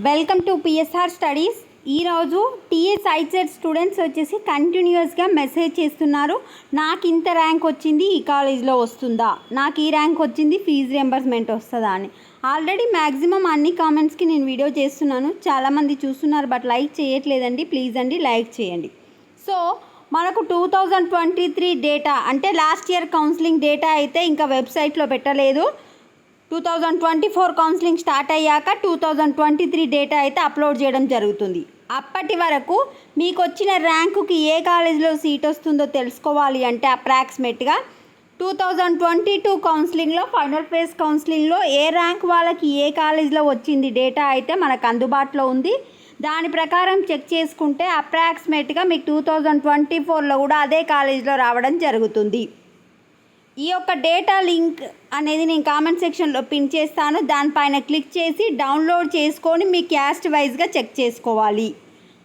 Welcome to PSR studies. ఈరోజు TS ICET students వచ్చేసి కంటిన్యూస్గా మెసేజ్ చేస్తున్నారు. నాకు ఇంత ర్యాంక్ వచ్చింది, ఈ కాలేజ్లో వస్తుందా, నాకు ఈ ర్యాంక్ వచ్చింది, ఫీజు రియంబర్స్మెంట్ వస్తుందా అని. ఆల్రెడీ మ్యాక్సిమం అన్ని కామెంట్స్కి నేను వీడియో చేస్తున్నాను. చాలామంది చూస్తున్నారు బట్ లైక్ చేయట్లేదండి. ప్లీజ్ అండి లైక్ చేయండి. సో మనకు 2023 డేటా అంటే లాస్ట్ ఇయర్ కౌన్సిలింగ్ డేటా అయితే ఇంకా వెబ్సైట్లో పెట్టలేదు. 2024 కౌన్సిలింగ్ స్టార్ట్ అయ్యాక 2023 డేటా అయితే అప్లోడ్ చేయడం జరుగుతుంది. అప్పటి వరకు మీకు వచ్చిన ర్యాంకుకి ఏ కాలేజీలో సీట్ వస్తుందో తెలుసుకోవాలి అంటే అప్రాక్సిమేట్గా 2022 కౌన్సిలింగ్లో ఫైనల్ ఫేజ్ కౌన్సిలింగ్లో ఏ ర్యాంక్ వాళ్ళకి ఏ కాలేజీలో వచ్చింది డేటా అయితే మనకు అందుబాటులో ఉంది. దాని ప్రకారం చెక్ చేసుకుంటే అప్రాక్సిమేట్గా మీకు 2024లో కూడా అదే కాలేజీలో రావడం జరుగుతుంది. ఈ యొక్క డేటా లింక్ అనేది నేను కామెంట్ సెక్షన్లో పిన్ చేస్తాను. దానిపైన క్లిక్ చేసి డౌన్లోడ్ చేసుకొని మీ క్యాస్ట్ వైజ్గా చెక్ చేసుకోవాలి.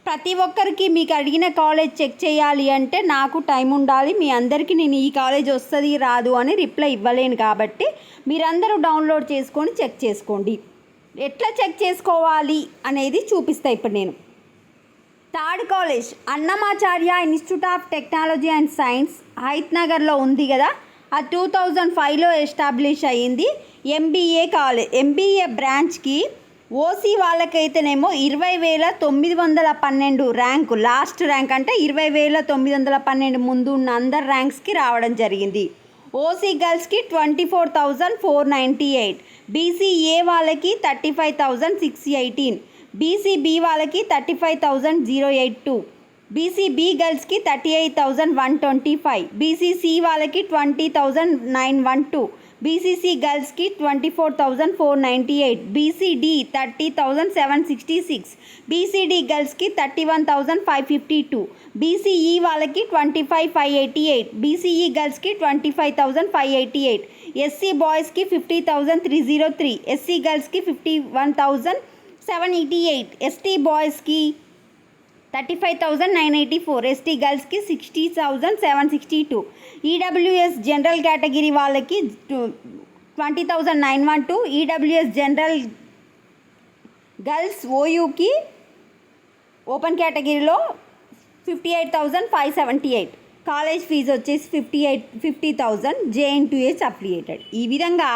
ప్రతి ఒక్కరికి మీకు అడిగిన కాలేజ్ చెక్ చేయాలి అంటే నాకు టైం ఉండాలి. మీ అందరికీ నేను ఈ కాలేజ్ వస్తుంది రాదు అని రిప్లై ఇవ్వలేను కాబట్టి మీరందరూ డౌన్లోడ్ చేసుకొని చెక్ చేసుకోండి. ఎట్లా చెక్ చేసుకోవాలి అనేది చూపిస్తా ఇప్పుడు నేను. Third college Annamacharya institute of technology and science Hayath నగర్లో ఉంది కదా. ఆ 2005లో ఎస్టాబ్లిష్ అయ్యింది. ఎంబీఏ బ్రాంచ్కి ఓసీ వాళ్ళకైతేనేమో 20,912 ర్యాంకు, లాస్ట్ ర్యాంక్ అంటే 20,912 ముందు ఉన్న అందరు ర్యాంక్స్కి రావడం జరిగింది. ఓసీ గర్ల్స్కి 24,498, బీసీఏ వాళ్ళకి 35,618, బీసీబీ వాళ్ళకి 35,082, బీసీబీ గర్ల్స్కి 38,125, బీసీసీ వాళ్ళకి 20,912, బీసీసీ గర్ల్స్కి 24,498, బీసీడీ 30,766, బీసీడీ గర్ల్స్కి 31,552, బీసీఈ వాళ్ళకి 25,588, బీసీఈ గర్ల్స్కి 25,588, ఎస్సీ బాయ్స్కి 50,303, ఎస్సీ గర్ల్స్కి 51,788, ఎస్టీ బాయ్స్కి 35,984, ఎస్టీ గర్ల్స్కి 60,762, ఈడబ్ల్యూఎస్ జనరల్ కేటగిరీ వాళ్ళకి 20,912, ఈడబ్ల్యూఎస్ జనరల్ గర్ల్స్ ఓయూకి ఓపెన్ కేటగిరీలో 58,578. కాలేజ్ ఫీజు వచ్చేసి 50,000 జేఎన్టీయూహెచ్ అఫిలియేటెడ్. ఈ విధంగా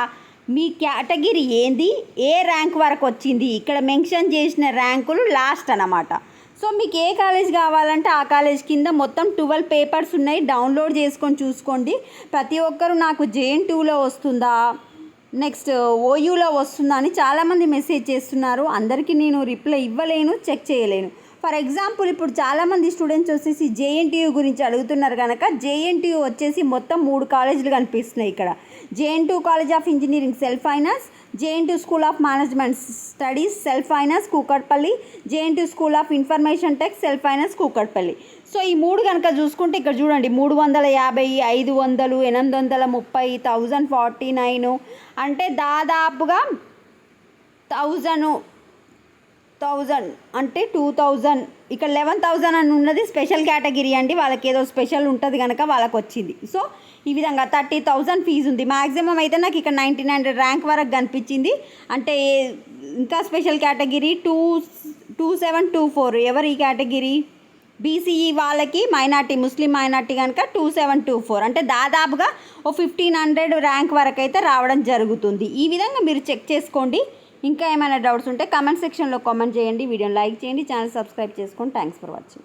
మీ కేటగిరీ ఏంది, ఏ ర్యాంక్ వరకు వచ్చింది, ఇక్కడ మెన్షన్ చేసిన ర్యాంకులు లాస్ట్ అన్నమాట. సో మీకు ఏ కాలేజ్ కావాలంటే ఆ కాలేజ్ కింద మొత్తం 12 పేపర్స్ ఉన్నాయి. డౌన్లోడ్ చేసుకొని చూసుకోండి. ప్రతి ఒక్కరు నాకు జేఎన్టీయూలో వస్తుందా, నెక్స్ట్ ఓయూలో వస్తుందా అని చాలామంది మెసేజ్ చేస్తున్నారు. అందరికీ నేను రిప్లై ఇవ్వలేను, చెక్ చేయలేను. ఫర్ ఎగ్జాంపుల్ ఇప్పుడు చాలామంది స్టూడెంట్స్ వచ్చేసి జేఎన్టీయూ గురించి అడుగుతున్నారు కనుక జేఎన్టీయూ వచ్చేసి మొత్తం 3 కాలేజీలు కనిపిస్తున్నాయి ఇక్కడ. JNTU college of engineering self finance, JNTU school of management studies self finance Kukatpally, JNTU school of information tech self finance Kukatpally. So ఈ 3 కనుక చూసుకుంటే ఇక్కడ చూడండి 350, 500, 830, 1049 అంటే దాదాపుగా 1000 అంటే 2000, ఇక్కడ 11,000 అని ఉన్నది స్పెషల్ కేటగిరీ అండి. వాళ్ళకి ఏదో స్పెషల్ ఉంటుంది కనుక వాళ్ళకి వచ్చింది. సో ఈ విధంగా 30,000 ఫీజు ఉంది. మ్యాక్సిమం అయితే నాకు ఇక్కడ 1900 ర్యాంక్ వరకు కనిపించింది. అంటే ఇంకా స్పెషల్ కేటగిరీ 2724 ఎవరు ఈ కేటగిరీ, బీసీఈ వాళ్ళకి మైనార్టీ ముస్లిం మైనార్టీ కనుక 2724 అంటే దాదాపుగా 1,500 ర్యాంక్ వరకు అయితే రావడం జరుగుతుంది. ఈ విధంగా మీరు చెక్ చేసుకోండి. ఇంకా ఏమైనా డౌట్స్ ఉంటే కామెంట్ సెక్షన్లో కామెంట్ చేయండి. వీడియోని లైక్ చేయండి, ఛానల్ సబ్స్క్రైబ్ చేసుకోండి. Thanks for watching.